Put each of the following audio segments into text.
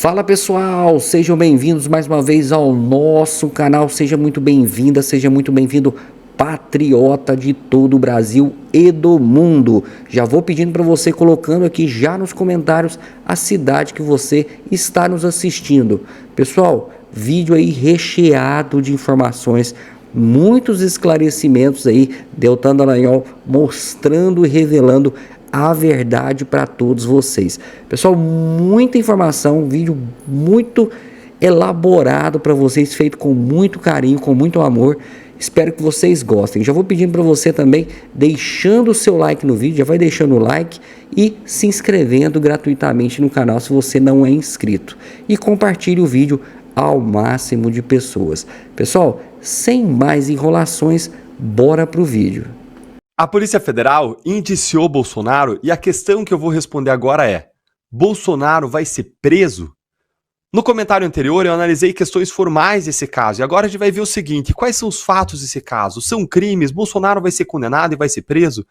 Fala pessoal, sejam bem-vindos mais uma vez ao nosso canal, seja muito bem-vinda, seja muito bem-vindo, patriota de todo o Brasil e do mundo. Já vou pedindo para você colocando aqui já nos comentários a cidade que você está nos assistindo. Pessoal, vídeo aí recheado de informações, muitos esclarecimentos aí, Deltan Dallagnol mostrando e revelando a verdade para todos vocês. Pessoal, muita informação, um vídeo muito elaborado para vocês, feito com muito carinho, com muito amor. Espero que vocês gostem. Já vou pedindo para você também, deixando o seu like no vídeo, já vai deixando o like e se inscrevendo gratuitamente no canal se você não é inscrito. E compartilhe o vídeo ao máximo de pessoas. Pessoal, sem mais enrolações, bora pro vídeo. A Polícia Federal indiciou Bolsonaro e a questão que eu vou responder agora é: Bolsonaro vai ser preso? No comentário anterior eu analisei questões formais desse caso e agora a gente vai ver o seguinte: quais são os fatos desse caso? São crimes? Bolsonaro vai ser condenado e vai ser preso?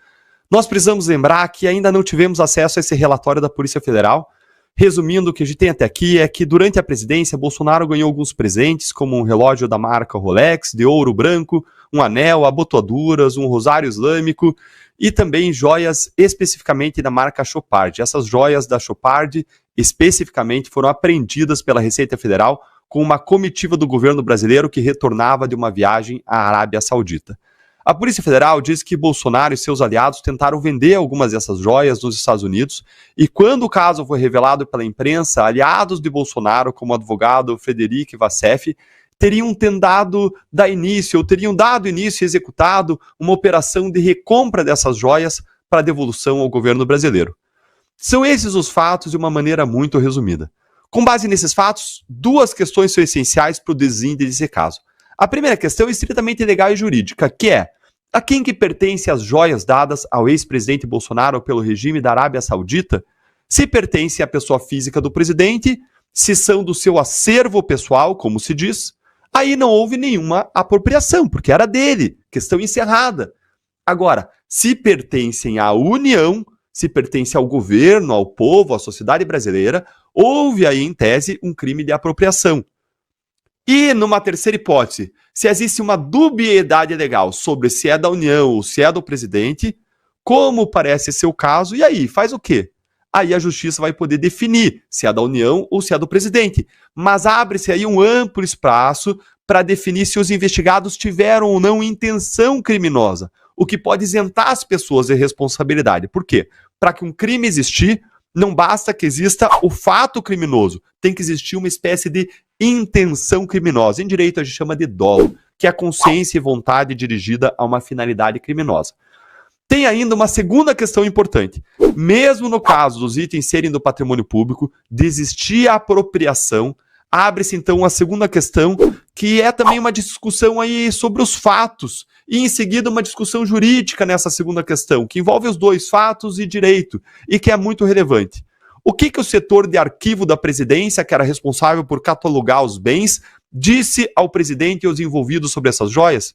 Nós precisamos lembrar que ainda não tivemos acesso a esse relatório da Polícia Federal. Resumindo, o que a gente tem até aqui é que durante a presidência, Bolsonaro ganhou alguns presentes, como um relógio da marca Rolex, de ouro branco, um anel, abotoaduras, um rosário islâmico e também joias especificamente da marca Chopard. Essas joias da Chopard especificamente foram apreendidas pela Receita Federal com uma comitiva do governo brasileiro que retornava de uma viagem à Arábia Saudita. A Polícia Federal diz que Bolsonaro e seus aliados tentaram vender algumas dessas joias nos Estados Unidos e quando o caso foi revelado pela imprensa, aliados de Bolsonaro, como o advogado Frederic Vassef, teriam dado início e executado uma operação de recompra dessas joias para devolução ao governo brasileiro. São esses os fatos de uma maneira muito resumida. Com base nesses fatos, duas questões são essenciais para o desíndie desse caso. A primeira questão é estritamente legal e jurídica, que é: a quem que pertence as joias dadas ao ex-presidente Bolsonaro pelo regime da Arábia Saudita? Se pertence à pessoa física do presidente, se são do seu acervo pessoal, como se diz, aí não houve nenhuma apropriação, porque era dele, questão encerrada. Agora, se pertencem à União, se pertence ao governo, ao povo, à sociedade brasileira, houve aí, em tese, um crime de apropriação. E, numa terceira hipótese, se existe uma dubiedade legal sobre se é da União ou se é do presidente, como parece ser o caso, e aí, faz o quê? Aí a justiça vai poder definir se é da União ou se é do presidente. Mas abre-se aí um amplo espaço para definir se os investigados tiveram ou não intenção criminosa, o que pode isentar as pessoas de responsabilidade. Por quê? Para que um crime existir, não basta que exista o fato criminoso, tem que existir uma espécie de intenção criminosa. Em direito a gente chama de dolo, que é a consciência e vontade dirigida a uma finalidade criminosa. Tem ainda uma segunda questão importante. Mesmo no caso dos itens serem do patrimônio público, de existir a apropriação, abre-se então a segunda questão, que é também uma discussão aí sobre os fatos, e em seguida uma discussão jurídica nessa segunda questão, que envolve os dois, fatos e direito, e que é muito relevante. O que o setor de arquivo da presidência, que era responsável por catalogar os bens, disse ao presidente e aos envolvidos sobre essas joias?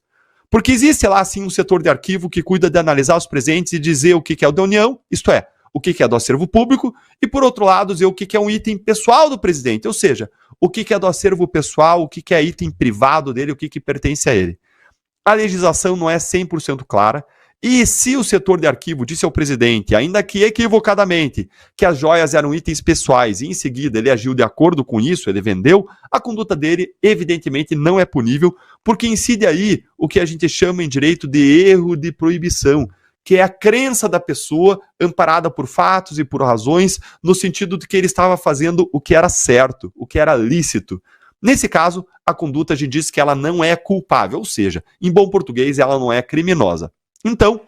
Porque existe lá, sim, um setor de arquivo que cuida de analisar os presentes e dizer o que é o da União, isto é, o que é do acervo público, e por outro lado, dizer o que é um item pessoal do presidente, ou seja, o que é do acervo pessoal, o que é item privado dele, o que pertence a ele. A legislação não é 100% clara, e se o setor de arquivo disse ao presidente, ainda que equivocadamente, que as joias eram itens pessoais e em seguida ele agiu de acordo com isso, ele vendeu, a conduta dele evidentemente não é punível, porque incide aí o que a gente chama em direito de erro de proibição, que é a crença da pessoa amparada por fatos e por razões, no sentido de que ele estava fazendo o que era certo, o que era lícito. Nesse caso, a conduta a gente diz que ela não é culpável, ou seja, em bom português, ela não é criminosa. Então,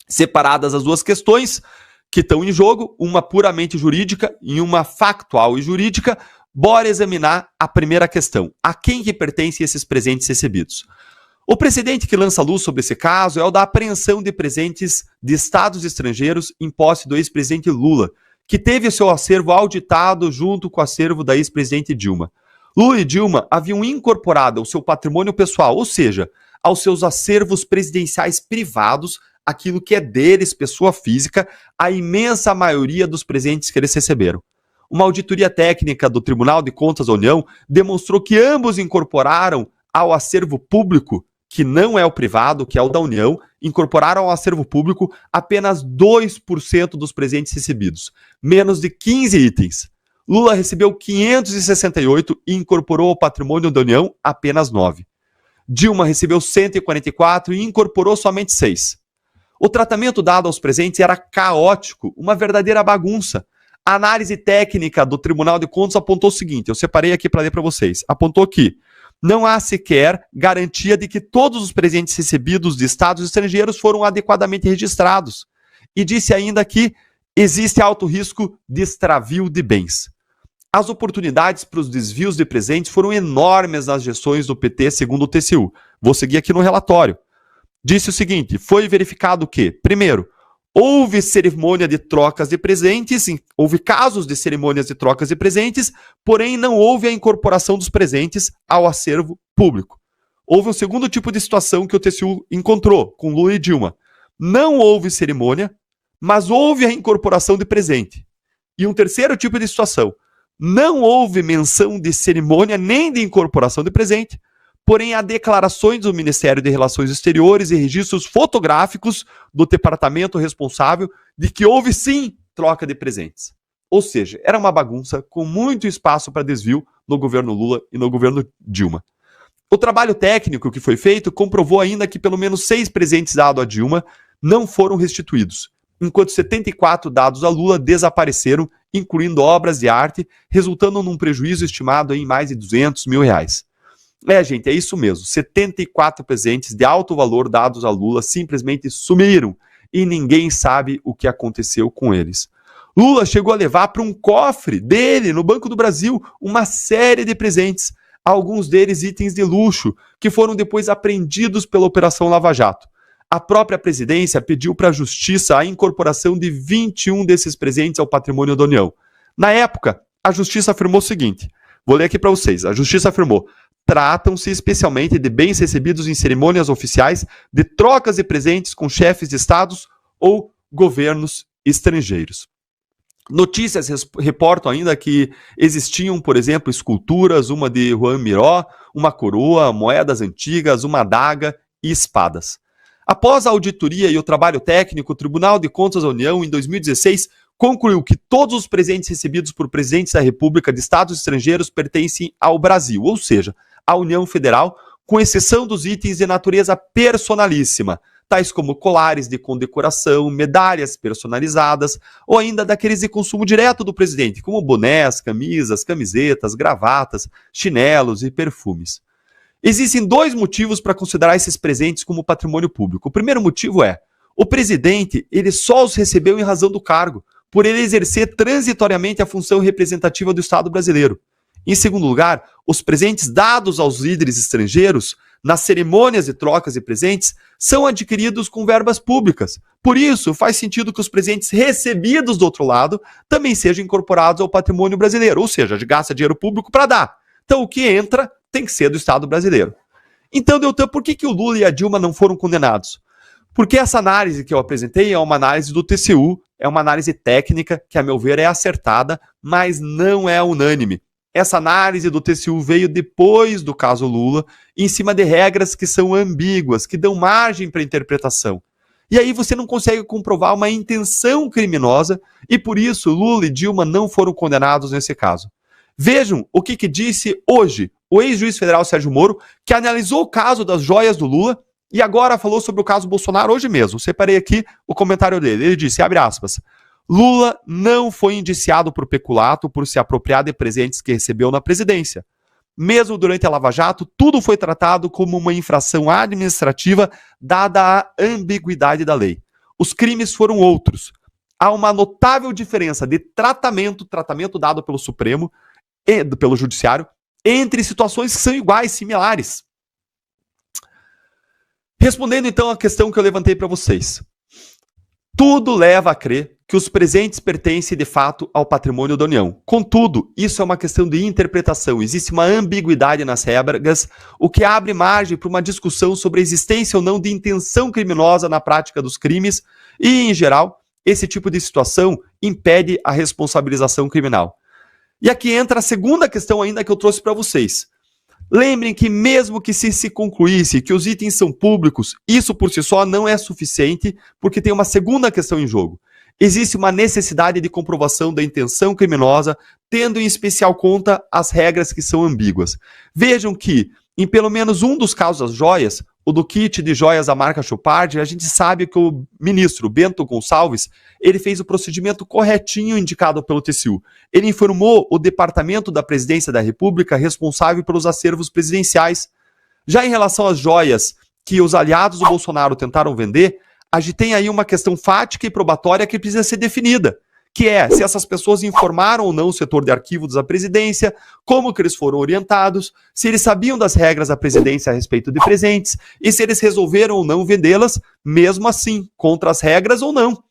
separadas as duas questões que estão em jogo, uma puramente jurídica e uma factual e jurídica, bora examinar a primeira questão. A quem que pertencem esses presentes recebidos? O precedente que lança luz sobre esse caso é o da apreensão de presentes de estados estrangeiros em posse do ex-presidente Lula, que teve o seu acervo auditado junto com o acervo da ex-presidente Dilma. Lula e Dilma haviam incorporado ao seu patrimônio pessoal, ou seja, aos seus acervos presidenciais privados, aquilo que é deles, pessoa física, a imensa maioria dos presentes que eles receberam. uma auditoria técnica do Tribunal de Contas da União demonstrou que ambos incorporaram ao acervo público, que não é o privado, que é o da União, incorporaram ao acervo público apenas 2% dos presentes recebidos, menos de 15 itens. Lula recebeu 568 e incorporou ao patrimônio da União apenas 9. Dilma recebeu 144 e incorporou somente 6. O tratamento dado aos presentes era caótico, uma verdadeira bagunça. A análise técnica do Tribunal de Contas apontou o seguinte, eu separei aqui para ler para vocês, apontou que não há sequer garantia de que todos os presentes recebidos de estados estrangeiros foram adequadamente registrados. E disse ainda que existe alto risco de extravio de bens. As oportunidades para os desvios de presentes foram enormes nas gestões do PT, segundo o TCU. Vou seguir aqui no relatório. Disse o seguinte, foi verificado que, primeiro, houve cerimônia de trocas de presentes, houve casos de cerimônias de trocas de presentes, porém não houve a incorporação dos presentes ao acervo público. Houve um segundo tipo de situação que o TCU encontrou com Lula e Dilma. Não houve cerimônia, mas houve a incorporação de presente. E um terceiro tipo de situação. Não houve menção de cerimônia nem de incorporação de presente, porém há declarações do Ministério de Relações Exteriores e registros fotográficos do departamento responsável de que houve sim troca de presentes. Ou seja, era uma bagunça com muito espaço para desvio no governo Lula e no governo Dilma. O trabalho técnico que foi feito comprovou ainda que pelo menos 6 presentes dados a Dilma não foram restituídos, enquanto 74 dados a Lula desapareceram, incluindo obras de arte, resultando num prejuízo estimado em mais de R$200 mil. Gente, é isso mesmo. 74 presentes de alto valor dados a Lula simplesmente sumiram e ninguém sabe o que aconteceu com eles. Lula chegou a levar para um cofre dele, no Banco do Brasil, uma série de presentes, alguns deles itens de luxo, que foram depois apreendidos pela Operação Lava Jato. A própria presidência pediu para a Justiça a incorporação de 21 desses presentes ao patrimônio da União. Na época, a Justiça afirmou o seguinte, vou ler aqui para vocês, a Justiça afirmou: tratam-se especialmente de bens recebidos em cerimônias oficiais de trocas de presentes com chefes de estados ou governos estrangeiros. Notícias reportam ainda que existiam, por exemplo, esculturas, uma de Juan Miró, uma coroa, moedas antigas, uma adaga e espadas. Após a auditoria e o trabalho técnico, o Tribunal de Contas da União, em 2016, concluiu que todos os presentes recebidos por presidentes da República de estados estrangeiros pertencem ao Brasil, ou seja, à União Federal, com exceção dos itens de natureza personalíssima, tais como colares de condecoração, medalhas personalizadas, ou ainda daqueles de consumo direto do presidente, como bonés, camisas, camisetas, gravatas, chinelos e perfumes. Existem 2 motivos para considerar esses presentes como patrimônio público. O primeiro motivo é, o presidente ele só os recebeu em razão do cargo, por ele exercer transitoriamente a função representativa do Estado brasileiro. Em segundo lugar, os presentes dados aos líderes estrangeiros, nas cerimônias de trocas de presentes, são adquiridos com verbas públicas. Por isso, faz sentido que os presentes recebidos do outro lado também sejam incorporados ao patrimônio brasileiro, ou seja, gasta dinheiro público para dar. Então, o que entra tem que ser do Estado brasileiro. Então, Deltan, por que o Lula e a Dilma não foram condenados? Porque essa análise que eu apresentei é uma análise do TCU, é uma análise técnica que, a meu ver, é acertada, mas não é unânime. Essa análise do TCU veio depois do caso Lula, em cima de regras que são ambíguas, que dão margem para interpretação. E aí você não consegue comprovar uma intenção criminosa e, por isso, Lula e Dilma não foram condenados nesse caso. Vejam o que disse hoje o ex-juiz federal Sérgio Moro, que analisou o caso das joias do Lula e agora falou sobre o caso Bolsonaro hoje mesmo. Separei aqui o comentário dele. Ele disse, abre aspas, Lula não foi indiciado por peculato por se apropriar de presentes que recebeu na presidência. Mesmo durante a Lava Jato, tudo foi tratado como uma infração administrativa dada a ambiguidade da lei. Os crimes foram outros. Há uma notável diferença de tratamento dado pelo Supremo e pelo Judiciário, entre situações que são iguais, similares. Respondendo então à questão que eu levantei para vocês. Tudo leva a crer que os presentes pertencem de fato ao patrimônio da União. Contudo, isso é uma questão de interpretação. Existe uma ambiguidade nas regras, o que abre margem para uma discussão sobre a existência ou não de intenção criminosa na prática dos crimes e, em geral, esse tipo de situação impede a responsabilização criminal. E aqui entra a segunda questão ainda que eu trouxe para vocês. Lembrem que mesmo que se concluísse que os itens são públicos, isso por si só não é suficiente, porque tem uma segunda questão em jogo. Existe uma necessidade de comprovação da intenção criminosa, tendo em especial conta as regras que são ambíguas. Vejam que, em pelo menos um dos casos das joias, o do kit de joias da marca Chopard, a gente sabe que o ministro Bento Gonçalves, ele fez o procedimento corretinho indicado pelo TCU. Ele informou o Departamento da Presidência da República responsável pelos acervos presidenciais. Já em relação às joias que os aliados do Bolsonaro tentaram vender, a gente tem aí uma questão fática e probatória que precisa ser definida, que é se essas pessoas informaram ou não o setor de arquivos da presidência, como que eles foram orientados, se eles sabiam das regras da presidência a respeito de presentes e se eles resolveram ou não vendê-las, mesmo assim, contra as regras ou não.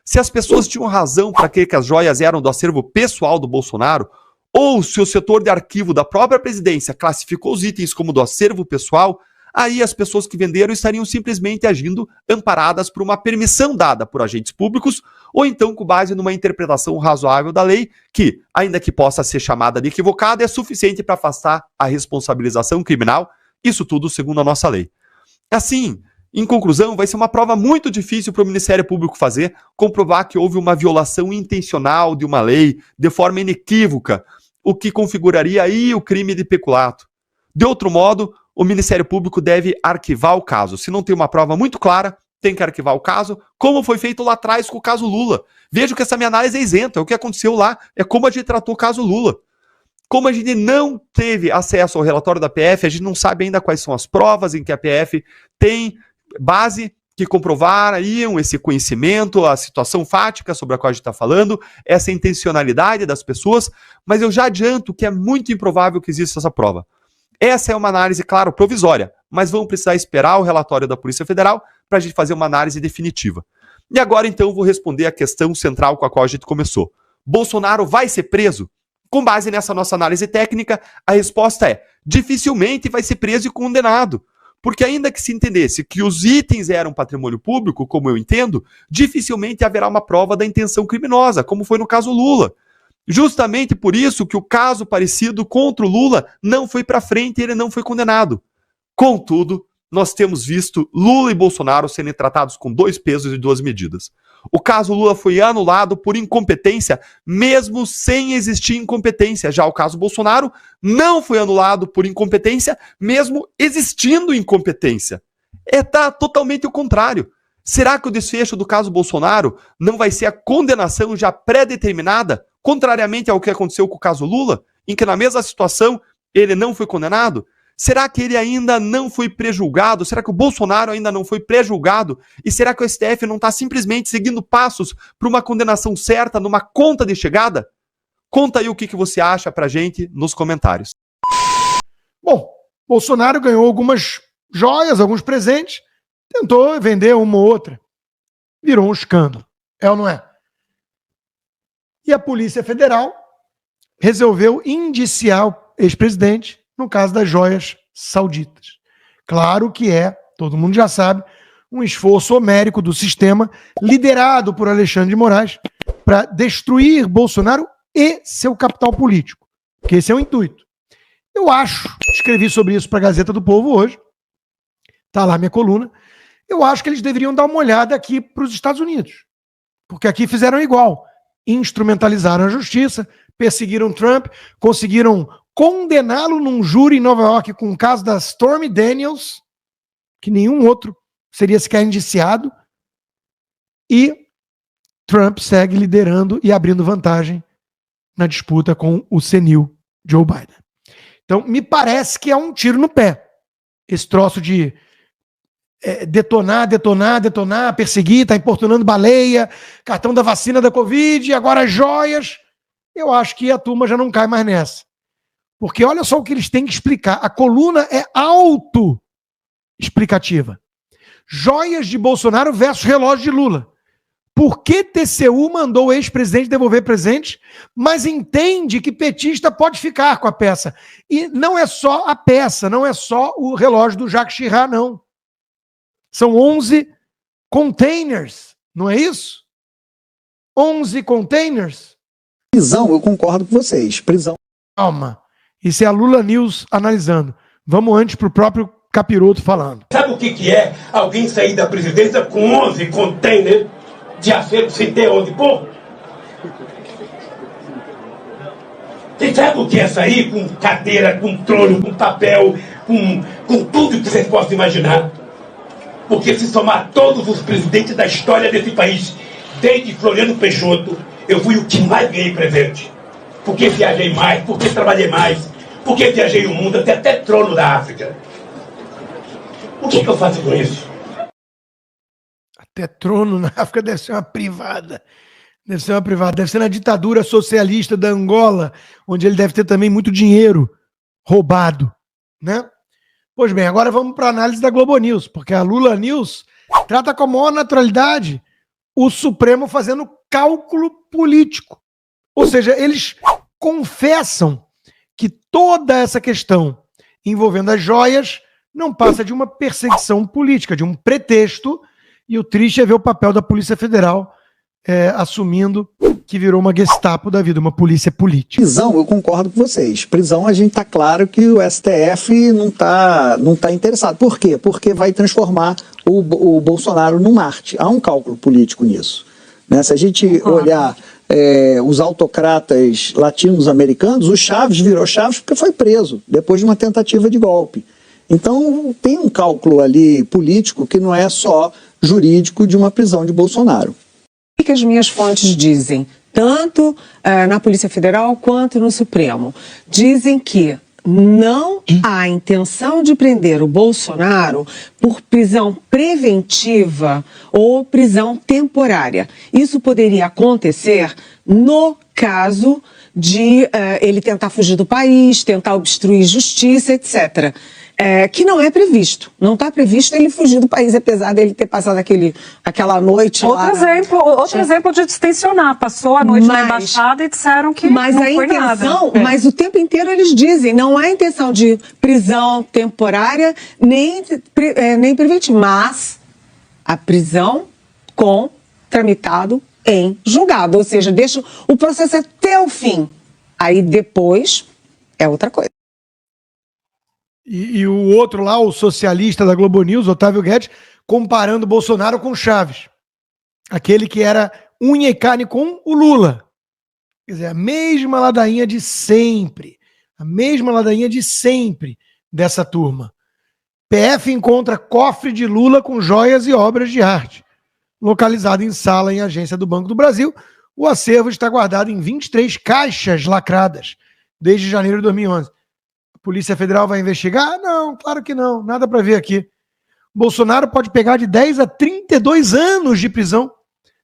Se as pessoas tinham razão para crer que as joias eram do acervo pessoal do Bolsonaro, ou se o setor de arquivo da própria presidência classificou os itens como do acervo pessoal, aí as pessoas que venderam estariam simplesmente agindo amparadas por uma permissão dada por agentes públicos, ou então com base numa interpretação razoável da lei, que, ainda que possa ser chamada de equivocada, é suficiente para afastar a responsabilização criminal, isso tudo segundo a nossa lei. Assim, em conclusão, vai ser uma prova muito difícil para o Ministério Público fazer, comprovar que houve uma violação intencional de uma lei, de forma inequívoca, o que configuraria aí o crime de peculato. De outro modo, o Ministério Público deve arquivar o caso. Se não tem uma prova muito clara, tem que arquivar o caso, como foi feito lá atrás com o caso Lula. Vejo que essa minha análise é isenta, o que aconteceu lá é como a gente tratou o caso Lula. Como a gente não teve acesso ao relatório da PF, a gente não sabe ainda quais são as provas em que a PF tem base que comprovariam esse conhecimento, a situação fática sobre a qual a gente está falando, essa intencionalidade das pessoas, mas eu já adianto que é muito improvável que exista essa prova. Essa é uma análise, claro, provisória, mas vamos precisar esperar o relatório da Polícia Federal para a gente fazer uma análise definitiva. E agora, então, vou responder a questão central com a qual a gente começou. Bolsonaro vai ser preso? Com base nessa nossa análise técnica, a resposta é: dificilmente vai ser preso e condenado. Porque ainda que se entendesse que os itens eram patrimônio público, como eu entendo, dificilmente haverá uma prova da intenção criminosa, como foi no caso Lula. Justamente por isso que o caso parecido contra o Lula não foi para frente e ele não foi condenado. Contudo, nós temos visto Lula e Bolsonaro serem tratados com 2 pesos e 2 medidas. O caso Lula foi anulado por incompetência, mesmo sem existir incompetência. Já o caso Bolsonaro não foi anulado por incompetência, mesmo existindo incompetência. Tá totalmente o contrário. Será que o desfecho do caso Bolsonaro não vai ser a condenação já pré-determinada, contrariamente ao que aconteceu com o caso Lula, em que na mesma situação ele não foi condenado? Será que ele ainda não foi pré-julgado? Será que o Bolsonaro ainda não foi pré-julgado? E será que o STF não está simplesmente seguindo passos para uma condenação certa numa conta de chegada? Conta aí o que você acha pra gente nos comentários. Bom, Bolsonaro ganhou algumas joias, alguns presentes, tentou vender uma ou outra. Virou um escândalo. É ou não é? E a Polícia Federal resolveu indiciar o ex-presidente no caso das joias sauditas. Claro que todo mundo já sabe, um esforço homérico do sistema liderado por Alexandre de Moraes para destruir Bolsonaro e seu capital político. Porque esse é o intuito. Eu acho, escrevi sobre isso para a Gazeta do Povo hoje, está lá minha coluna, eu acho que eles deveriam dar uma olhada aqui para os Estados Unidos. Porque aqui fizeram igual. Instrumentalizaram a justiça, perseguiram Trump, conseguiram condená-lo num júri em Nova York com o caso da Stormy Daniels, que nenhum outro seria sequer indiciado, e Trump segue liderando e abrindo vantagem na disputa com o senil Joe Biden. Então, me parece que é um tiro no pé. Esse troço de detonar, perseguir, tá importunando baleia, cartão da vacina da Covid, agora joias. Eu acho que a turma já não cai mais nessa. Porque olha só o que eles têm que explicar. A coluna é auto-explicativa. Joias de Bolsonaro versus relógio de Lula. Por que TCU mandou o ex-presidente devolver presente, mas entende que petista pode ficar com a peça? E não é só a peça, não é só o relógio do Jacques Chirac, não. São 11 containers, não é isso? 11 containers Prisão, eu concordo com vocês. Prisão. Calma. Isso é a Lula News analisando. Vamos antes pro próprio Capiroto falando. Sabe o que é alguém sair da presidência com 11 containers de acervo sem ter onde pôr? Você sabe o que é sair com cadeira, com trono, com papel, com tudo que vocês possam imaginar? Porque se somar todos os presidentes da história desse país, desde Floriano Peixoto, eu fui o que mais ganhei presente. Porque viajei mais, porque trabalhei mais, porque viajei o mundo, até trono da África. O que eu faço com isso? Até trono na África deve ser uma privada. Deve ser uma privada. Deve ser na ditadura socialista da Angola, onde ele deve ter também muito dinheiro roubado, né? Pois bem, agora vamos para a análise da Globo News, porque a Lula News trata com a maior naturalidade o Supremo fazendo cálculo político. Ou seja, eles confessam que toda essa questão envolvendo as joias não passa de uma perseguição política, de um pretexto, e o triste é ver o papel da Polícia Federal assumindo que virou uma Gestapo da vida, uma polícia política. Prisão, eu concordo com vocês. Prisão, a gente tá claro que o STF não tá interessado. Por quê? Porque vai transformar o Bolsonaro num Marte. Há um cálculo político nisso, né? Se a gente olhar os autocratas latinos-americanos, o Chaves virou Chaves porque foi preso, depois de uma tentativa de golpe. Então, tem um cálculo ali político que não é só jurídico de uma prisão de Bolsonaro. O que as minhas fontes dizem, tanto na Polícia Federal quanto no Supremo? Dizem que não há intenção de prender o Bolsonaro por prisão preventiva ou prisão temporária. Isso poderia acontecer no caso de ele tentar fugir do país, tentar obstruir justiça, etc. Que não é previsto. Não está previsto ele fugir do país, apesar dele ter passado aquela noite lá. Outro exemplo de distensionar. Passou a noite na embaixada e disseram que não foi nada. Mas o tempo inteiro eles dizem, não há intenção de prisão temporária nem preventiva, mas a prisão com tramitado em julgado. Ou seja, deixa o processo até o fim. Aí depois é outra coisa. E o outro lá, o socialista da Globo News, Otávio Guedes, comparando Bolsonaro com Chaves. Aquele que era unha e carne com o Lula. Quer dizer, a mesma ladainha de sempre. A mesma ladainha de sempre dessa turma. PF encontra cofre de Lula com joias e obras de arte. Localizado em sala em agência do Banco do Brasil, o acervo está guardado em 23 caixas lacradas, desde janeiro de 2011. Polícia Federal vai investigar? Não, claro que não. Nada para ver aqui. Bolsonaro pode pegar de 10 a 32 anos de prisão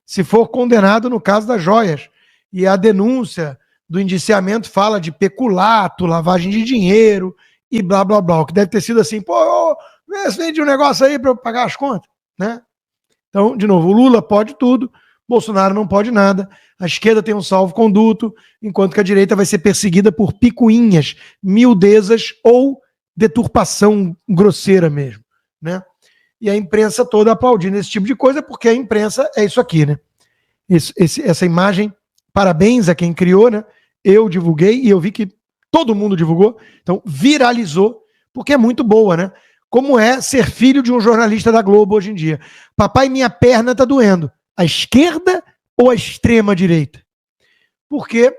se for condenado no caso das joias. E a denúncia do indiciamento fala de peculato, lavagem de dinheiro e blá, blá, blá. O que deve ter sido assim, vê se vende um negócio aí para eu pagar as contas, né? Então, de novo, o Lula pode tudo, Bolsonaro não pode nada. A esquerda tem um salvo-conduto, enquanto que a direita vai ser perseguida por picuinhas, miudezas ou deturpação grosseira mesmo, né? E a imprensa toda aplaudindo esse tipo de coisa, porque a imprensa é isso aqui, né? Essa imagem, parabéns a quem criou, né? Eu divulguei e eu vi que todo mundo divulgou, então viralizou, porque é muito boa, né? Como é ser filho de um jornalista da Globo hoje em dia. Papai, minha perna tá doendo. A esquerda ou a extrema direita? Porque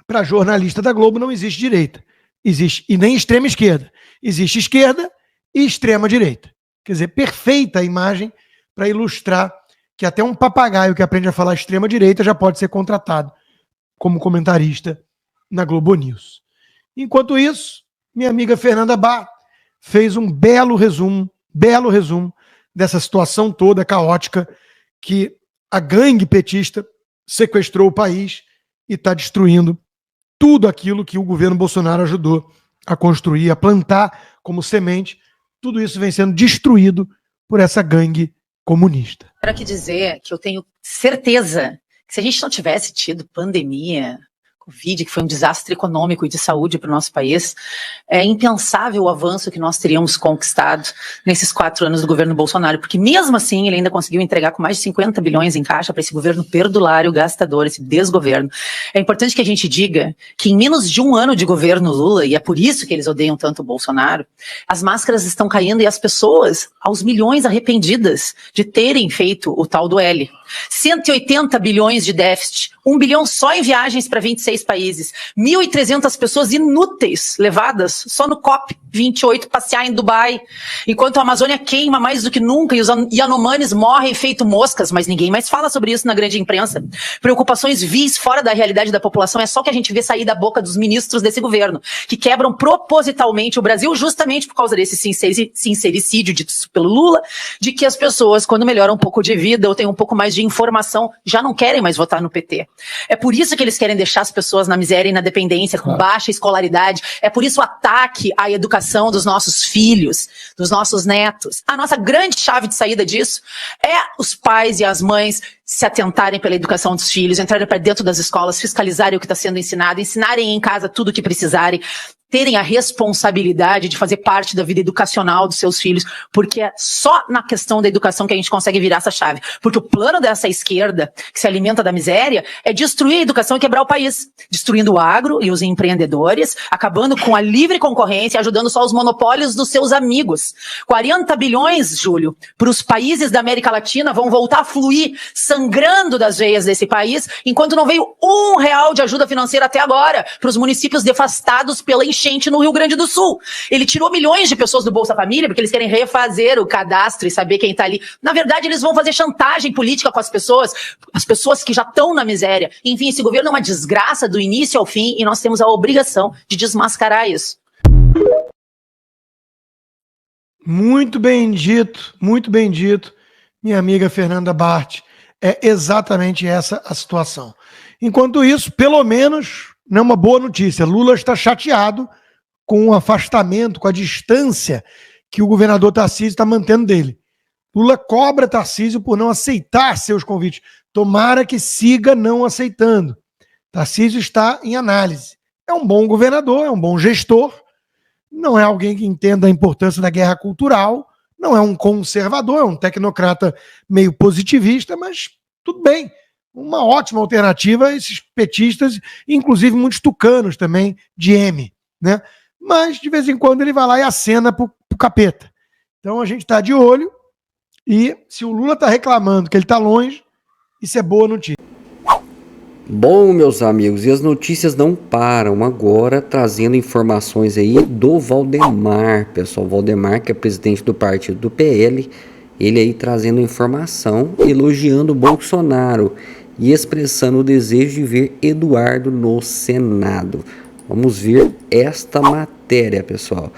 para jornalista da Globo não existe direita. Existe, e nem extrema esquerda. Existe esquerda e extrema direita. Quer dizer, perfeita a imagem para ilustrar que até um papagaio que aprende a falar extrema direita já pode ser contratado como comentarista na Globo News. Enquanto isso, minha amiga Fernanda Bá fez um belo resumo dessa situação toda caótica que a gangue petista sequestrou o país e está destruindo tudo aquilo que o governo Bolsonaro ajudou a construir, a plantar como semente. Tudo isso vem sendo destruído por essa gangue comunista. Quero aqui dizer que eu tenho certeza que se a gente não tivesse tido pandemia, Covid, que foi um desastre econômico e de saúde para o nosso país, é impensável o avanço que nós teríamos conquistado nesses 4 anos do governo Bolsonaro, porque mesmo assim ele ainda conseguiu entregar com mais de 50 bilhões em caixa para esse governo perdulário, gastador, esse desgoverno. É importante que a gente diga que em menos de 1 ano de governo Lula, e é por isso que eles odeiam tanto o Bolsonaro, as máscaras estão caindo e as pessoas, aos milhões arrependidas de terem feito o tal do L. 180 bilhões de déficit, 1 bilhão só em viagens para 26 países, 1.300 pessoas inúteis levadas só no COP28 passear em Dubai, enquanto a Amazônia queima mais do que nunca e os Yanomamis morrem feito moscas, mas ninguém mais fala sobre isso na grande imprensa. Preocupações vis fora da realidade da população é só o que a gente vê sair da boca dos ministros desse governo, que quebram propositalmente o Brasil justamente por causa desse sincericídio dito pelo Lula, de que as pessoas, quando melhoram um pouco de vida ou têm um pouco mais de informação, já não querem mais votar no PT. É por isso que eles querem deixar as pessoas na miséria e na dependência, com baixa escolaridade. É por isso o ataque à educação dos nossos filhos, dos nossos netos. A nossa grande chave de saída disso é os pais e as mães se atentarem pela educação dos filhos, entrarem para dentro das escolas, fiscalizarem o que está sendo ensinado, ensinarem em casa tudo o que precisarem, terem a responsabilidade de fazer parte da vida educacional dos seus filhos, porque é só na questão da educação que a gente consegue virar essa chave. Porque o plano dessa esquerda, que se alimenta da miséria, é destruir a educação e quebrar o país, destruindo o agro e os empreendedores, acabando com a livre concorrência, ajudando só os monopólios dos seus amigos. 40 bilhões, Júlio, para os países da América Latina vão voltar a fluir, sangrando das veias desse país, enquanto não veio R$1 de ajuda financeira até agora para os municípios devastados pela enchente no Rio Grande do Sul. Ele tirou milhões de pessoas do Bolsa Família porque eles querem refazer o cadastro e saber quem está ali. Na verdade, eles vão fazer chantagem política com as pessoas que já estão na miséria. Enfim, esse governo é uma desgraça do início ao fim e nós temos a obrigação de desmascarar isso. Muito bem dito, minha amiga Fernanda Bart. É exatamente essa a situação. Enquanto isso, pelo menos, não é uma boa notícia. Lula está chateado com o afastamento, com a distância que o governador Tarcísio está mantendo dele. Lula cobra Tarcísio por não aceitar seus convites. Tomara que siga não aceitando. Tarcísio está em análise. É um bom governador, é um bom gestor, não é alguém que entenda a importância da guerra cultural, não é um conservador, é um tecnocrata meio positivista, mas tudo bem. Uma ótima alternativa a esses petistas, inclusive muitos tucanos também, de M, né? Mas, de vez em quando, ele vai lá e acena pro capeta. Então, a gente está de olho e, se o Lula está reclamando que ele está longe, isso é boa notícia. Bom, meus amigos, e as notícias não param agora, trazendo informações aí do Valdemar, pessoal. Valdemar, que é presidente do partido do PL, ele aí trazendo informação, elogiando o Bolsonaro e expressando o desejo de ver Eduardo no Senado. Vamos ver esta matéria, pessoal.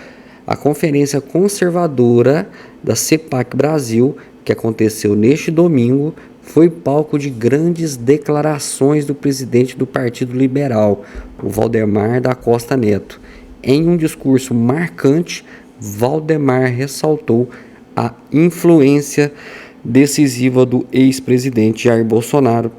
A conferência conservadora da CEPAC Brasil, que aconteceu neste domingo, foi palco de grandes declarações do presidente do Partido Liberal, o Valdemar da Costa Neto. Em um discurso marcante, Valdemar ressaltou a influência decisiva do ex-presidente Jair Bolsonaro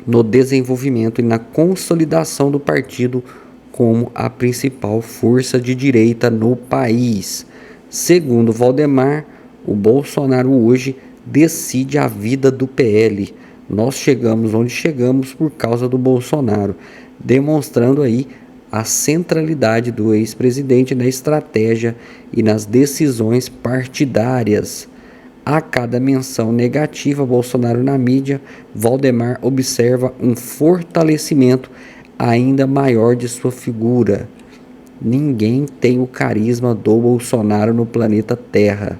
no desenvolvimento e na consolidação do partido como a principal força de direita no país. Segundo Valdemar, o Bolsonaro hoje decide a vida do PL. Nós chegamos onde chegamos por causa do Bolsonaro, demonstrando aí a centralidade do ex-presidente na estratégia e nas decisões partidárias. A cada menção negativa a Bolsonaro na mídia, Valdemar observa um fortalecimento ainda maior de sua figura. Ninguém tem o carisma do Bolsonaro no planeta Terra.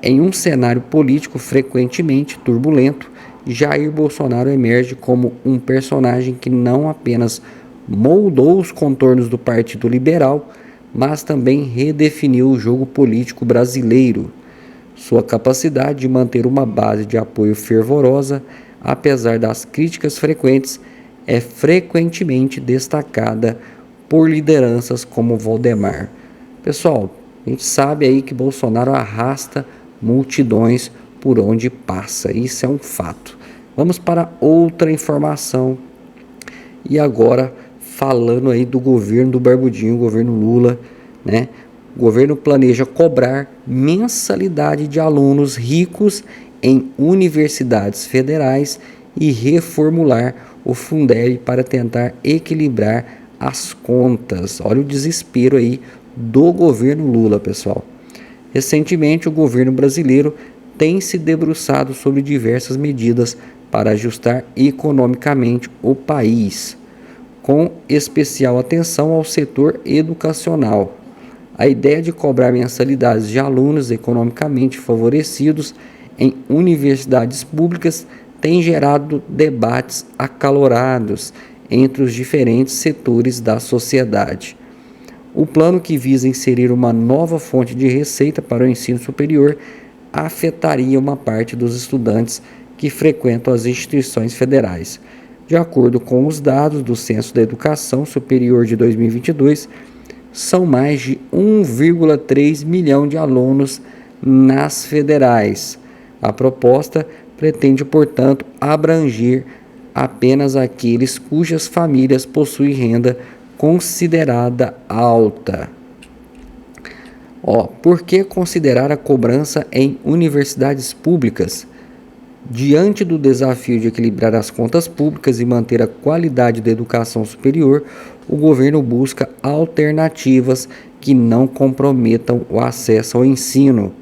Em um cenário político frequentemente turbulento, Jair Bolsonaro emerge como um personagem que não apenas moldou os contornos do Partido Liberal, mas também redefiniu o jogo político brasileiro. Sua capacidade de manter uma base de apoio fervorosa, apesar das críticas frequentes, é frequentemente destacada por lideranças como Valdemar. Pessoal, a gente sabe aí que Bolsonaro arrasta multidões por onde passa, isso é um fato. Vamos para outra informação. E agora falando aí do governo do Barbudinho, o governo Lula, né? O governo planeja cobrar mensalidade de alunos ricos em universidades federais e reformular o Fundeb para tentar equilibrar as contas. Olha o desespero aí do governo Lula, pessoal. Recentemente, o governo brasileiro tem se debruçado sobre diversas medidas para ajustar economicamente o país, com especial atenção ao setor educacional. A ideia de cobrar mensalidades de alunos economicamente favorecidos em universidades públicas tem gerado debates acalorados entre os diferentes setores da sociedade. O plano, que visa inserir uma nova fonte de receita para o ensino superior, afetaria uma parte dos estudantes que frequentam as instituições federais. De acordo com os dados do Censo da Educação Superior de 2022, são mais de 1,3 milhão de alunos nas federais. A proposta pretende, portanto, abranger apenas aqueles cujas famílias possuem renda considerada alta. Por que considerar a cobrança em universidades públicas? Diante do desafio de equilibrar as contas públicas e manter a qualidade da educação superior, o governo busca alternativas que não comprometam o acesso ao ensino.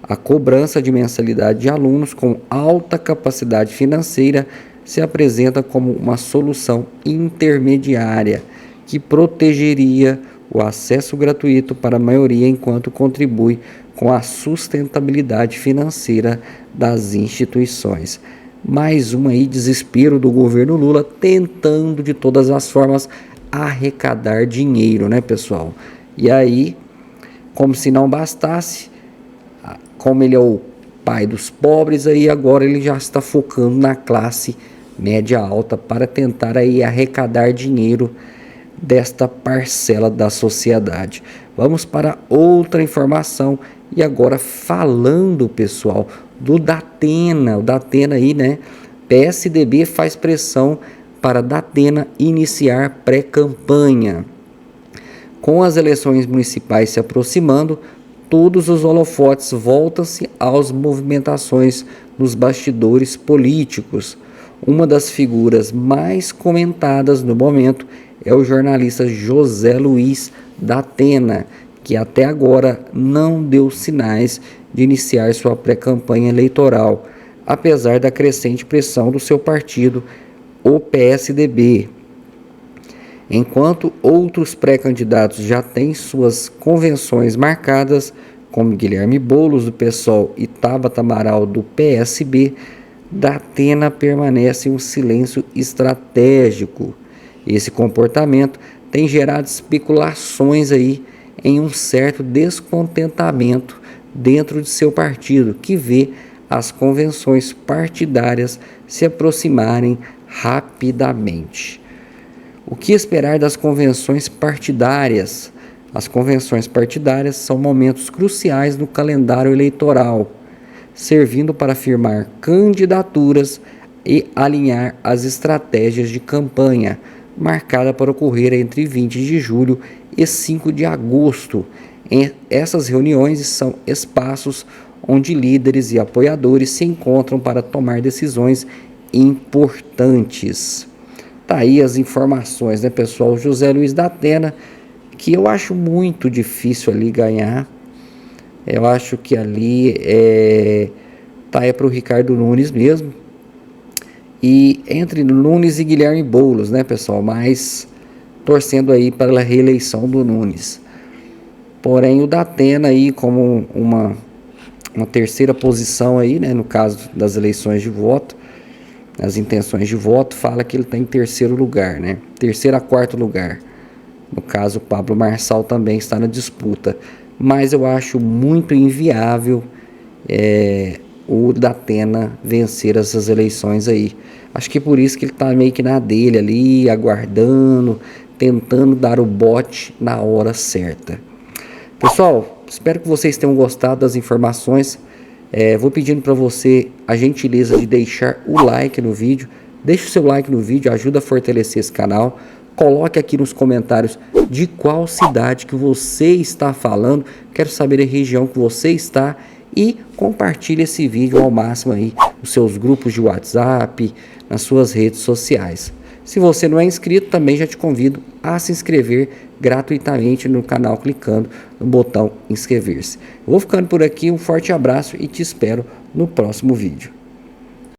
A cobrança de mensalidade de alunos com alta capacidade financeira se apresenta como uma solução intermediária que protegeria o acesso gratuito para a maioria, enquanto contribui com a sustentabilidade financeira das instituições. Mais um aí desespero do governo Lula, tentando de todas as formas arrecadar dinheiro, né, pessoal? E aí, como se não bastasse, como ele é o pai dos pobres, aí agora ele já está focando na classe média alta para tentar aí arrecadar dinheiro desta parcela da sociedade. Vamos para outra informação e agora falando, pessoal, do Datena. O Datena aí, né? PSDB faz pressão para Datena iniciar pré-campanha. Com as eleições municipais se aproximando, todos os holofotes voltam-se às movimentações nos bastidores políticos. Uma das figuras mais comentadas no momento é o jornalista José Luiz Datena, que até agora não deu sinais de iniciar sua pré-campanha eleitoral, apesar da crescente pressão do seu partido, o PSDB. Enquanto outros pré-candidatos já têm suas convenções marcadas, como Guilherme Boulos, do PSOL, e Tabata Amaral, do PSB, Datena permanece em um silêncio estratégico. Esse comportamento tem gerado especulações aí em um certo descontentamento dentro de seu partido, que vê as convenções partidárias se aproximarem rapidamente. O que esperar das convenções partidárias? As convenções partidárias são momentos cruciais no calendário eleitoral, servindo para firmar candidaturas e alinhar as estratégias de campanha, marcada para ocorrer entre 20 de julho e 5 de agosto. Essas reuniões são espaços onde líderes e apoiadores se encontram para tomar decisões importantes. Tá aí as informações, né, pessoal? José Luiz Datena, que eu acho muito difícil ali ganhar. Eu acho que ali tá para o Ricardo Nunes mesmo. E entre Nunes e Guilherme Boulos, né, pessoal? Mas torcendo aí para a reeleição do Nunes. Porém, o Datena aí como uma terceira posição aí, né, no caso das eleições de voto, as intenções de voto, fala que ele está em terceiro lugar, né? Terceiro a quarto lugar. No caso, o Pablo Marçal também está na disputa. Mas eu acho muito inviável o Datena vencer essas eleições aí. Acho que é por isso que ele está meio que na dele ali, aguardando, tentando dar o bote na hora certa. Pessoal, espero que vocês tenham gostado das informações. Vou pedindo para você a gentileza de deixar o like no vídeo, Deixe o seu like no vídeo, ajuda a fortalecer esse canal. Coloque aqui nos comentários de qual cidade que você está falando. Quero saber a região que você está. E compartilhe esse vídeo ao máximo aí nos seus grupos de WhatsApp, nas suas redes sociais. Se você não é inscrito, também já te convido a se inscrever gratuitamente no canal clicando no botão inscrever-se. Eu vou ficando por aqui, um forte abraço e te espero no próximo vídeo.